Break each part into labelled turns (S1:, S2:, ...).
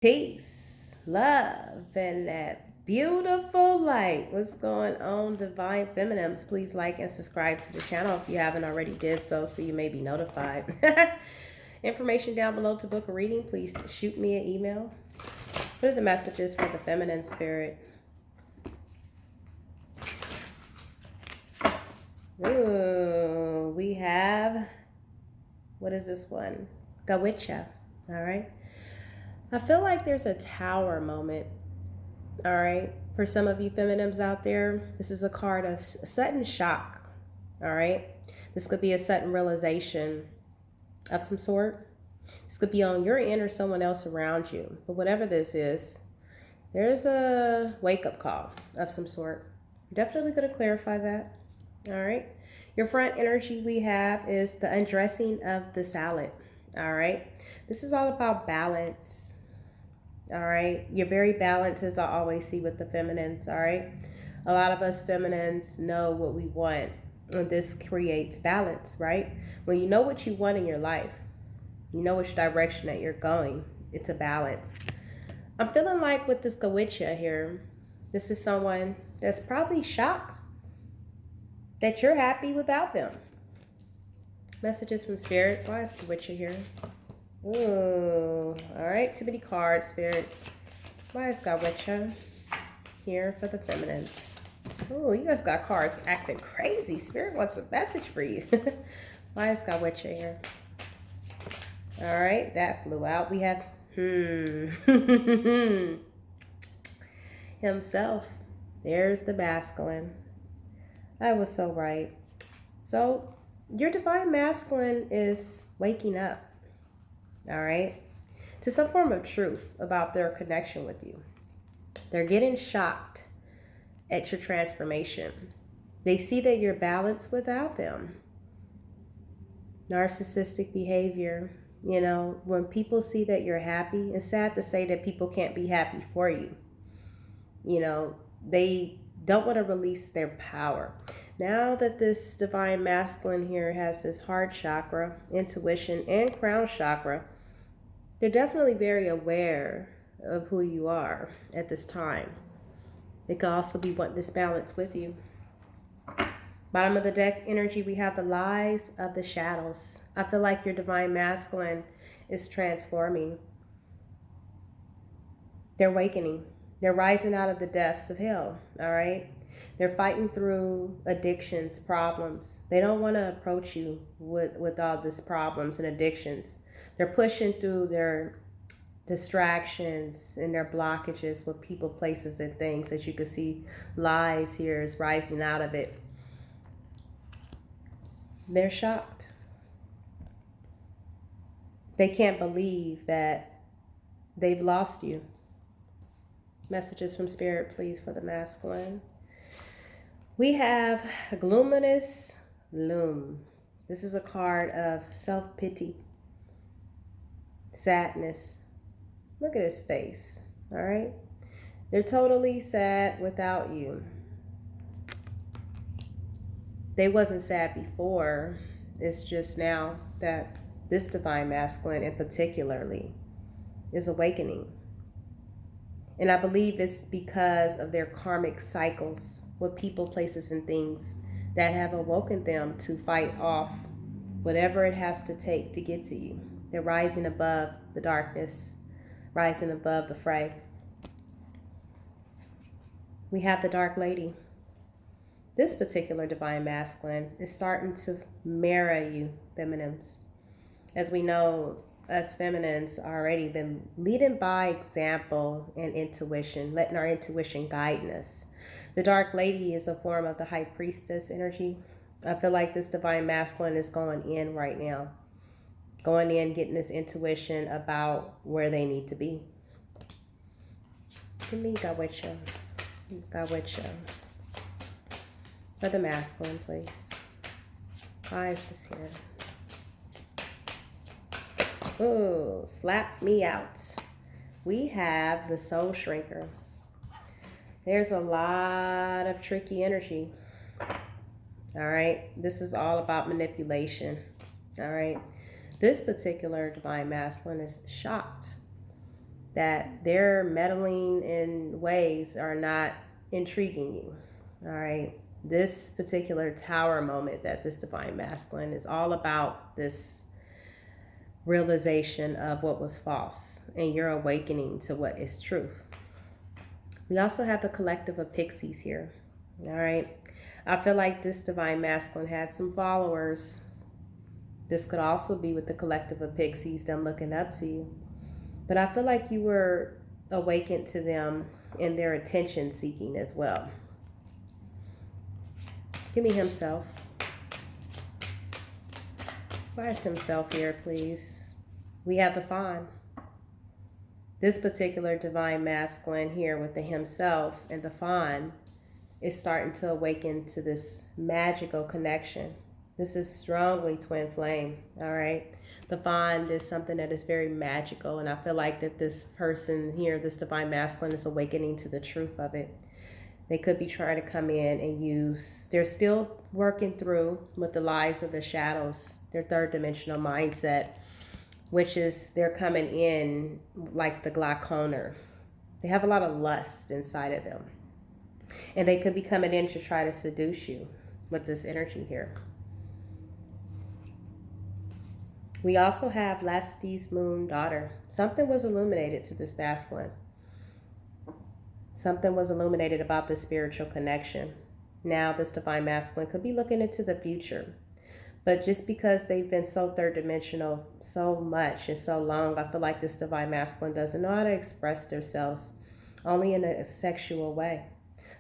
S1: Peace, love, and that beautiful light. What's going on, Divine Feminines? Please like and subscribe to the channel if you haven't already did so you may be notified. Information down below to book a reading. Please shoot me an email. What are the messages for the feminine spirit? Ooh, we have, what is this one? Gawitcha, all right? I feel like there's a tower moment, all right? For some of you feminines out there, this is a card of sudden shock, all right? This could be a sudden realization of some sort. This could be on your end or someone else around you. But whatever this is, there's a wake-up call of some sort. Definitely going to clarify that, all right? Your front energy we have is the undressing of the salad, all right? This is all about balance. All right, you're very balanced, as I always see with the feminines. All right, a lot of us feminines know what we want, and this creates balance, right? When you know what you want in your life, you know which direction that you're going, it's a balance. I'm feeling like with this Gawitcha here, this is someone that's probably shocked that you're happy without them. Messages from Spirit. Why is Gawitcha here? Ooh, all right, too many cards, Spirit. Why is Gawitcha here for the feminines? Ooh, you guys got cards acting crazy. Spirit wants a message for you. Why is Gawitcha here? All right, that flew out. We have himself. There's the masculine. I was so right. So your divine masculine is waking up. All right, to some form of truth about their connection with you. They're getting shocked at your transformation. They see that you're balanced without them. Narcissistic behavior, you know, when people see that you're happy, it's sad to say that people can't be happy for you. You know, they don't want to release their power. Now that this divine masculine here has this heart chakra, intuition, and crown chakra, they're definitely very aware of who you are at this time. They could also be wanting this balance with you. Bottom of the deck energy, we have the lies of the shadows. I feel like your divine masculine is transforming. They're awakening. They're rising out of the depths of hell, all right? They're fighting through addictions, problems. They don't want to approach you with all these problems and addictions. They're pushing through their distractions and their blockages with people, places, and things. As you can see, lies here is rising out of it. They're shocked. They can't believe that they've lost you. Messages from Spirit, please, for the masculine. We have Gloominous Loom. This is a card of self-pity, sadness. Look at his face, all right? They're totally sad without you. They wasn't sad before. It's just now that this divine masculine in particularly is awakening. And I believe it's because of their karmic cycles with people, places, and things that have awoken them to fight off whatever it has to take to get to you. They're rising above the darkness, rising above the fray. We have the Dark Lady. This particular divine masculine is starting to mirror you, feminines. As we know, us feminines already been leading by example and intuition, letting our intuition guide us. The Dark Lady is a form of the High Priestess energy. I feel like this divine masculine is going in right now. Going in, getting this intuition about where they need to be. Give me Gawitcha. Gawitcha. For the masculine, please. Why is this here? Oh, slap me out. We have the Soul Shrinker. There's a lot of tricky energy. All right. This is all about manipulation. All right. This particular divine masculine is shocked that their meddling in ways are not intriguing you. All right. This particular tower moment that this divine masculine is all about this realization of what was false and your awakening to what is truth. We also have the collective of pixies here. All right. I feel like this divine masculine had some followers. This could also be with the collective of pixies, them looking up to you. But I feel like you were awakened to them in their attention seeking as well. Give me himself. Why is himself here, please? We have the fawn. This particular divine masculine here with the himself and the fawn is starting to awaken to this magical connection. This is strongly twin flame, all right? The fawn is something that is very magical, and I feel like that this person here, this divine masculine, is awakening to the truth of it. They could be trying to come in and use, they're still working through with the lies of the shadows, their third dimensional mindset, which is they're coming in like the glauconer. They have a lot of lust inside of them. And they could be coming in to try to seduce you with this energy here. We also have Lasties moon daughter. Something was illuminated to this masculine. Something was illuminated about the spiritual connection. Now this divine masculine could be looking into the future. But just because they've been so third dimensional so much and so long, I feel like this divine masculine doesn't know how to express themselves, only in a sexual way.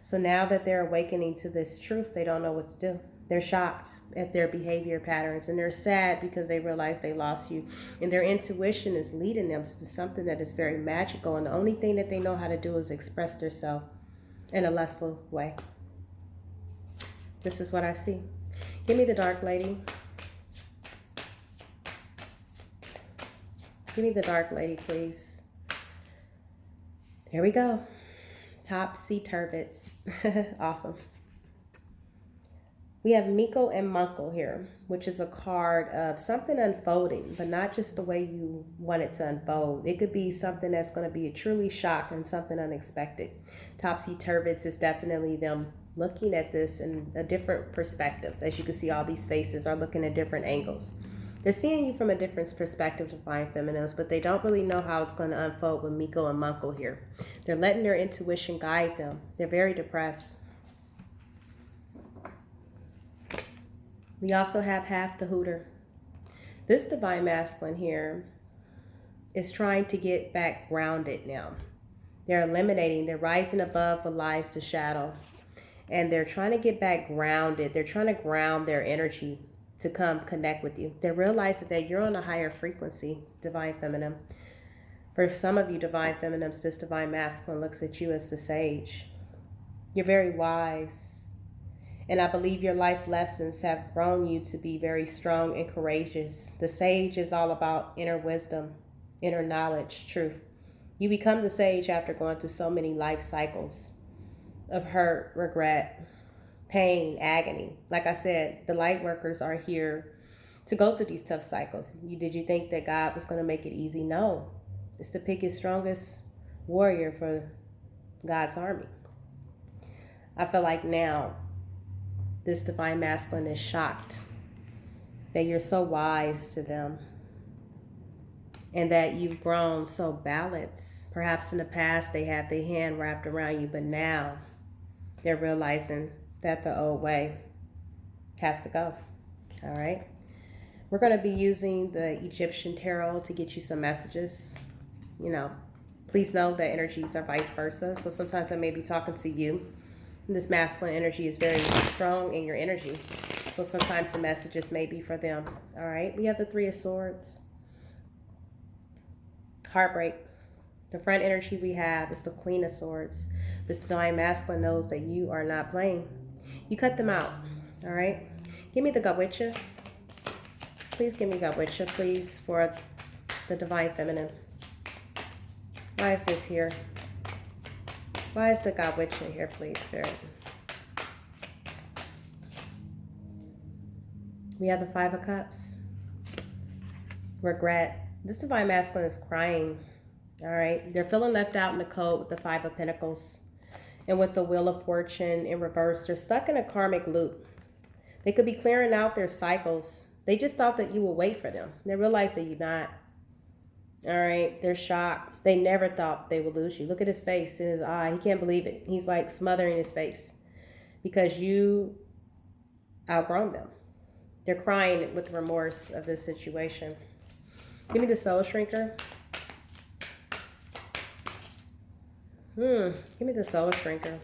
S1: So now that they're awakening to this truth, they don't know what to do. They're shocked at their behavior patterns, and they're sad because they realize they lost you. And their intuition is leading them to something that is very magical, and the only thing that they know how to do is express themselves in a lustful way. This is what I see. Give me the dark lady. Give me the dark lady, please. There we go. Topsy turvets. Awesome. We have Miko and Munkle here, which is a card of something unfolding, but not just the way you want it to unfold. It could be something that's going to be a truly shock and something unexpected. Topsy turvets is definitely them looking at this in a different perspective. As you can see, all these faces are looking at different angles. They're seeing you from a different perspective, divine feminines, but they don't really know how it's going to unfold with Miko and Munkle here. They're letting their intuition guide them. They're very depressed. We also have half the Hooter. This divine masculine here is trying to get back grounded now. They're eliminating, they're rising above the lies to shadow. And they're trying to get back grounded. They're trying to ground their energy to come connect with you. They're realizing that you're on a higher frequency, divine feminine. For some of you divine feminines, this divine masculine looks at you as the sage. You're very wise. And I believe your life lessons have grown you to be very strong and courageous. The sage is all about inner wisdom, inner knowledge, truth. You become the sage after going through so many life cycles of hurt, regret, pain, agony. Like I said, the light workers are here to go through these tough cycles. Did you think that God was going to make it easy? No. It's to pick his strongest warrior for God's army. I feel like now this divine masculine is shocked that you're so wise to them and that you've grown so balanced. Perhaps in the past they had their hand wrapped around you, but now they're realizing that the old way has to go. All right. We're going to be using the Egyptian tarot to get you some messages. Please know that energies are vice versa. So sometimes I may be talking to you. This masculine energy is very strong in your energy. So sometimes the messages may be for them. All right. We have the Three of Swords. Heartbreak. The front energy we have is the Queen of Swords. This divine masculine knows that you are not playing. You cut them out. All right. Give me the Godwitcher. Please give me Godwitcher, please, for the divine feminine. Why is this here? Why is the Godwitcher here, please, Spirit? We have the Five of Cups. Regret. This divine masculine is crying All right. They're feeling left out in the cold with the Five of Pentacles. And with the Wheel of Fortune in reverse, they're stuck in a karmic loop. They could be clearing out their cycles. They just thought that you would wait for them. They realize that you're not. All right. They're shocked. They never thought they would lose you. Look at his face and his eye. He can't believe it. He's like smothering his face because you outgrown them. They're crying with remorse of this situation. Give me the Soul Shrinker. Give me the Soul Shrinker.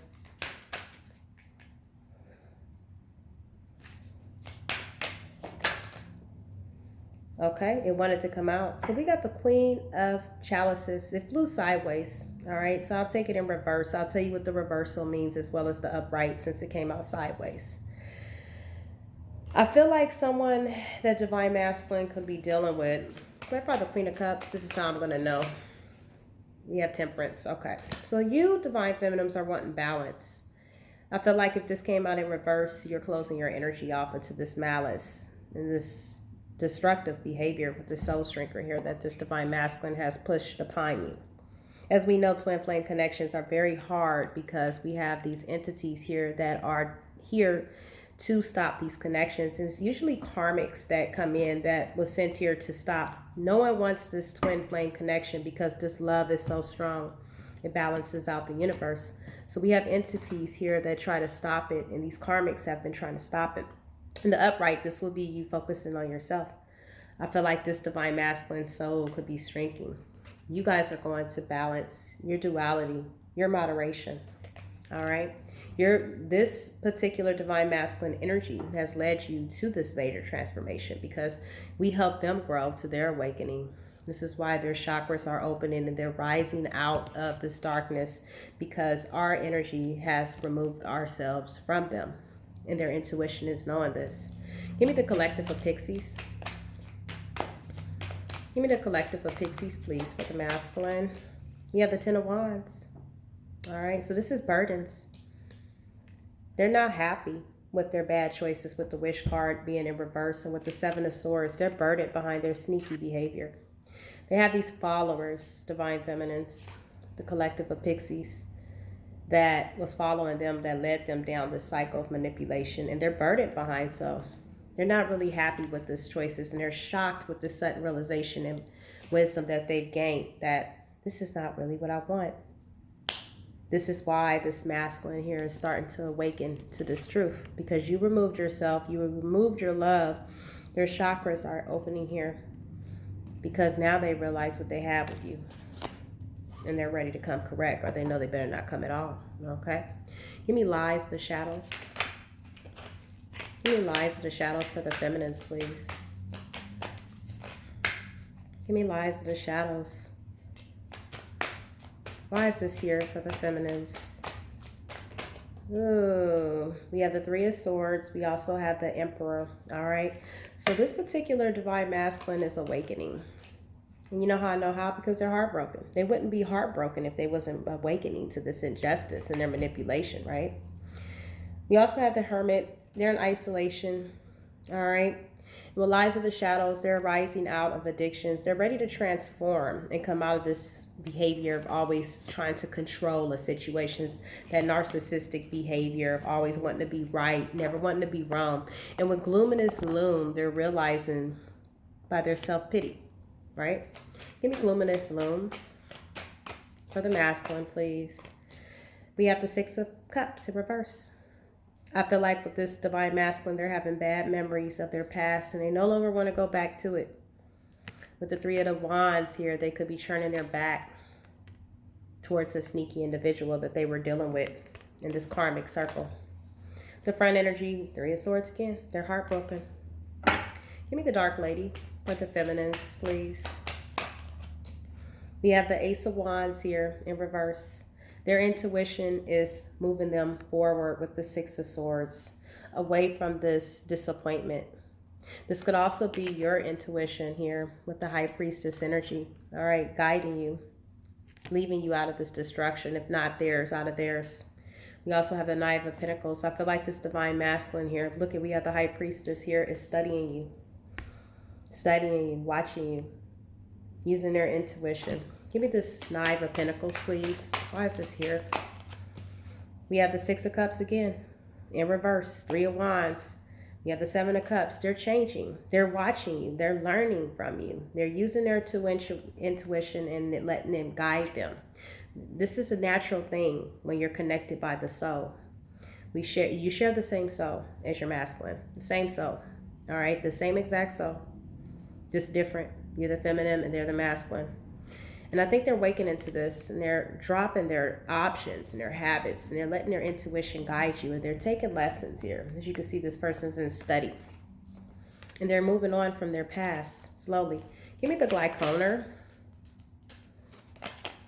S1: Okay, it wanted to come out. So we got the Queen of Chalices. It flew sideways. All right, so I'll take it in reverse. I'll tell you what the reversal means as well as the upright since it came out sideways. I feel like someone that Divine Masculine could be dealing with. Clarify the Queen of Cups. This is how I'm going to know. We have Temperance. Okay. So you, Divine Feminines, are wanting balance. I feel like if this came out in reverse, you're closing your energy off into this malice and this destructive behavior with the Soul Shrinker here that this Divine Masculine has pushed upon you. As we know, twin flame connections are very hard because we have these entities here that are here to stop these connections. And it's usually karmics that come in that was sent here to stop. No one wants this twin flame connection because this love is so strong. It balances out the universe. So we have entities here that try to stop it, and these karmics have been trying to stop it. In the upright, this will be you focusing on yourself. I feel like this Divine Masculine soul could be shrinking. You guys are going to balance your duality, your moderation. All right. This particular Divine Masculine energy has led you to this major transformation because we help them grow to their awakening. This is why their chakras are opening and they're rising out of this darkness because our energy has removed ourselves from them. And their intuition is knowing this. Give me the collective of Pixies. Give me the collective of Pixies, please, for the masculine. We have the Ten of Wands. All right, so this is burdens. They're not happy with their bad choices with the Wish card being in reverse and with the Seven of Swords. They're burdened behind their sneaky behavior. They have these followers, Divine Feminines, the collective of Pixies, that was following them, that led them down this cycle of manipulation, and they're burdened behind, so they're not really happy with these choices, and they're shocked with the sudden realization and wisdom that they've gained that this is not really what I want. This is why this masculine here is starting to awaken to this truth, because you removed yourself, you removed your love. Their chakras are opening here because now they realize what they have with you. And they're ready to come correct, or they know they better not come at all. Okay? Give me lies to shadows. Give me lies to the shadows for the feminines, please. Give me lies to the shadows. Why is this here for the feminines? Ooh, we have the Three of Swords. We also have the Emperor. All right? So this particular Divine Masculine is awakening. And you know how I know how? Because they're heartbroken. They wouldn't be heartbroken if they wasn't awakening to this injustice and their manipulation, right? We also have the Hermit. They're in isolation, all right? With lies of the shadows, they're rising out of addictions. They're ready to transform and come out of this behavior of always trying to control the situations, that narcissistic behavior of always wanting to be right, never wanting to be wrong. And with Luminous Loom, they're realizing by their self-pity. Right? Give me Luminous Loom for the masculine, please. We have the Six of Cups in reverse. I feel like with this Divine Masculine, they're having bad memories of their past and they no longer want to go back to it. With the Three of the Wands here, they could be turning their back towards a sneaky individual that they were dealing with in this karmic circle. The front energy, Three of Swords again. They're heartbroken. Give me the Dark Lady for the feminines, please. We have the Ace of Wands here in reverse. Their intuition is moving them forward with the Six of Swords, away from this disappointment. This could also be your intuition here with the High Priestess energy, all right, guiding you, leaving you out of this destruction, if not theirs, out of theirs. We also have the Knight of Pentacles. I feel like this Divine Masculine here, look at, we have the High Priestess here, is studying you, watching you, using their intuition. Give me this Knight of Pentacles, please. Why is this here? We have the Six of Cups again. In reverse, Three of Wands. We have the Seven of Cups. They're changing. They're watching you. They're learning from you. They're using their intuition and letting it guide them. This is a natural thing when you're connected by the soul. You share the same soul as your masculine. The same soul. All right? The same exact soul. Just different. You're the feminine and they're the masculine. And I think they're waking into this, and they're dropping their options and their habits, and they're letting their intuition guide you, and they're taking lessons here. As you can see, this person's in study. And they're moving on from their past slowly. Give me the Glyconer.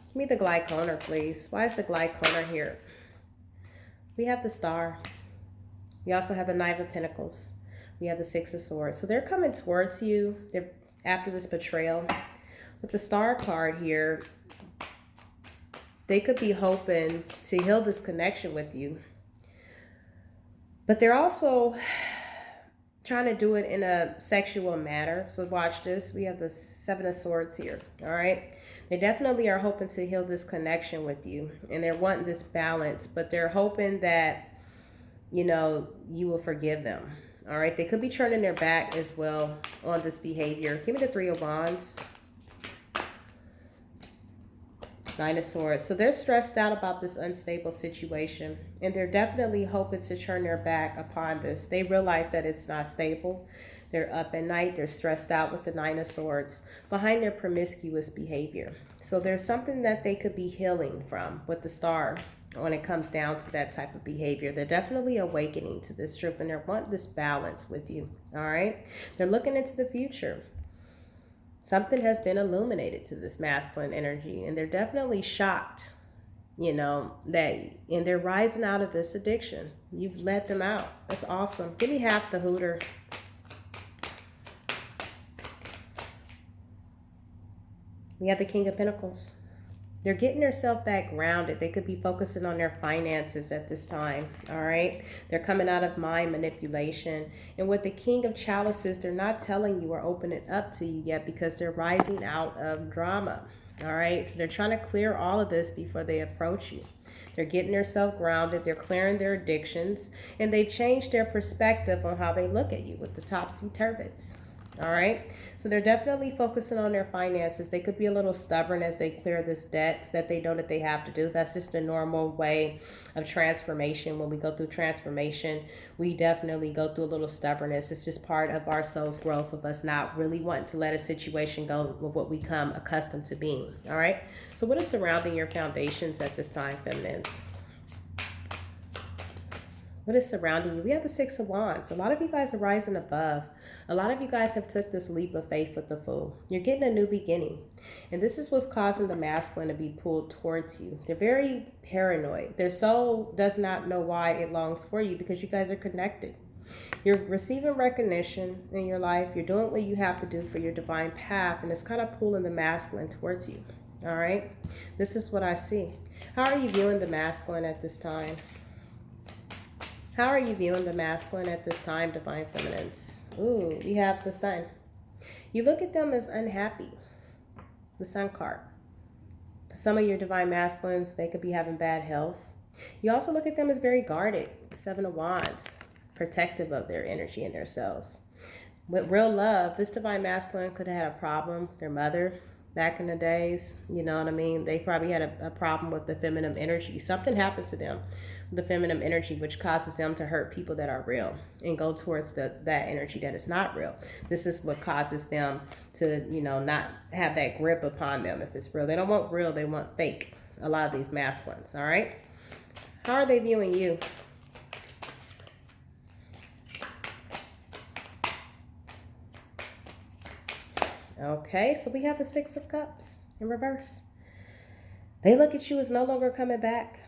S1: Give me the Glyconer, please. Why is the Glyconer here? We have the Star. We also have the Knight of Pentacles. We have the Six of Swords. So they're coming towards you. They're after this betrayal. With the Star card here, they could be hoping to heal this connection with you. But they're also trying to do it in a sexual manner. So watch this. We have the Seven of Swords here. All right. They definitely are hoping to heal this connection with you. And they're wanting this balance. But they're hoping that, you know, you will forgive them. All right. They could be turning their back as well on this behavior. Give me the Three of Wands. Nine of Swords. So they're stressed out about this unstable situation, and they're definitely hoping to turn their back upon this. They realize that it's not stable. They're up at night. They're stressed out with the Nine of Swords behind their promiscuous behavior. So there's something that they could be healing from with the Star when it comes down to that type of behavior. They're definitely awakening to this truth, and they want this balance with you. All right. They're looking into the future. Something has been illuminated to this masculine energy, and they're definitely shocked, you know, and they're rising out of this addiction. You've let them out. That's awesome. Give me half the Hooter. We have the King of Pentacles. They're getting themselves back grounded. They could be focusing on their finances at this time, all right? They're coming out of mind manipulation. And with the King of Chalices, they're not telling you or opening up to you yet because they're rising out of drama, all right? So they're trying to clear all of this before they approach you. They're getting themselves grounded. They're clearing their addictions. And they've changed their perspective on how they look at you with the topsy-turvies. All right. So they're definitely focusing on their finances. They could be a little stubborn as they clear this debt that they know that they have to do. That's just a normal way of transformation. When we go through transformation, we definitely go through a little stubbornness. It's just part of our soul's growth, of us not really wanting to let a situation go with what we become accustomed to being. All right. So what is surrounding your foundations at this time, feminines? What is surrounding you? We have the Six of Wands. A lot of you guys are rising above. A lot of you guys have took this leap of faith with the Fool. You're getting a new beginning. And this is what's causing the masculine to be pulled towards you. They're very paranoid. Their soul does not know why it longs for you, because you guys are connected. You're receiving recognition in your life. You're doing what you have to do for your divine path. And it's kind of pulling the masculine towards you. All right? This is what I see. How are you viewing the masculine at this time? How are you viewing the masculine at this time, divine feminines? Ooh, we have the Sun. You look at them as unhappy. The Sun card. For some of your divine masculines, they could be having bad health. You also look at them as very guarded. Seven of Wands. Protective of their energy and their selves. With real love, this divine masculine could have had a problem with their mother back in the days. You know what I mean? They probably had a problem with the feminine energy. Something happened to them, the feminine energy, which causes them to hurt people that are real and go towards that energy that is not real. This is what causes them to, you know, not have that grip upon them if it's real. They don't want real, they want fake. A lot of these masculines, all right? How are they viewing you? Okay, so we have the Six of Cups in reverse. They look at you as no longer coming back.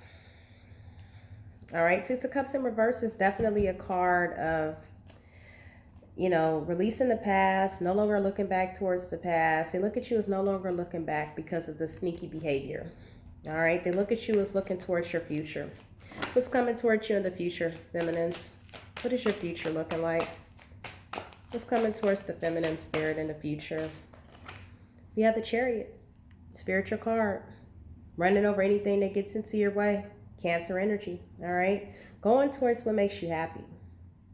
S1: All right, Six of Cups in reverse is definitely a card of, you know, releasing the past, no longer looking back towards the past. They look at you as no longer looking back because of the sneaky behavior. All right, they look at you as looking towards your future. What's coming towards you in the future, feminines? What is your future looking like? What's coming towards the feminine spirit in the future? We have the Chariot. Spiritual card. Running over anything that gets into your way. Cancer energy. All right. Going towards what makes you happy.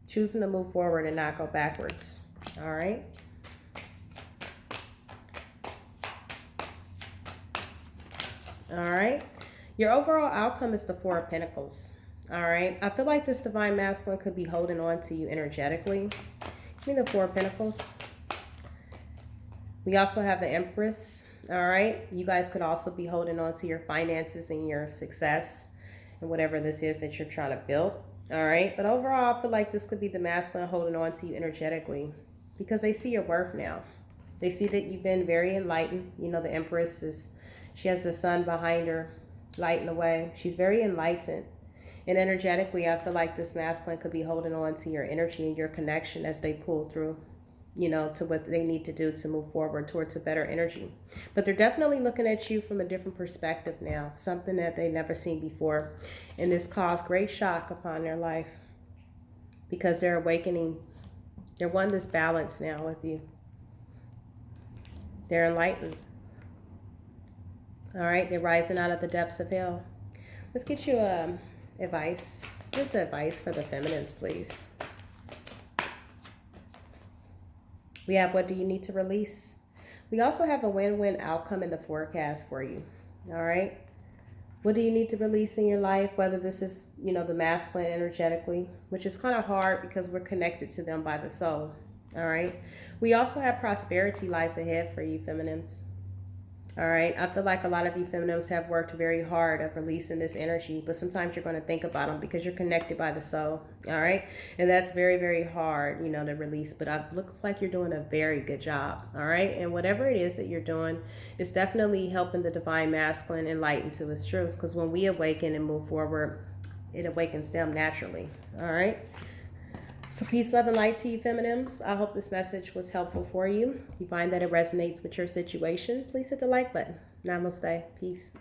S1: Choosing to move forward and not go backwards. All right. All right. Your overall outcome is the Four of Pentacles. All right. I feel like this divine masculine could be holding on to you energetically. Give me the Four of Pentacles. We also have the Empress. All right. You guys could also be holding on to your finances and your success and whatever this is that you're trying to build. All right. But overall, I feel like this could be the masculine holding on to you energetically because they see your worth now. They see that you've been very enlightened. You know, the Empress is, she has the sun behind her, lighting away. She's very enlightened. And energetically, I feel like this masculine could be holding on to your energy and your connection as they pull through, you know, to what they need to do to move forward towards a better energy. But they're definitely looking at you from a different perspective now, something that they've never seen before. And this caused great shock upon their life because they're awakening. They're wanting this balance now with you. They're enlightened. All right, they're rising out of the depths of hell. Let's get you advice. Just advice for the feminines, please. We have, what do you need to release? We also have a win-win outcome in the forecast for you. All right. What do you need to release in your life? Whether this is, you know, the masculine energetically, which is kind of hard because we're connected to them by the soul. All right. We also have prosperity lies ahead for you, feminines. All right. I feel like a lot of you feminines have worked very hard at releasing this energy, but sometimes you're going to think about them because you're connected by the soul. All right. And that's very, very hard, you know, to release, but it looks like you're doing a very good job. All right. And whatever it is that you're doing, it's definitely helping the divine masculine enlighten to its truth, because when we awaken and move forward, it awakens them naturally. All right. So peace, love, and light to you, feminines. I hope this message was helpful for you. If you find that it resonates with your situation, please hit the like button. Namaste. Peace.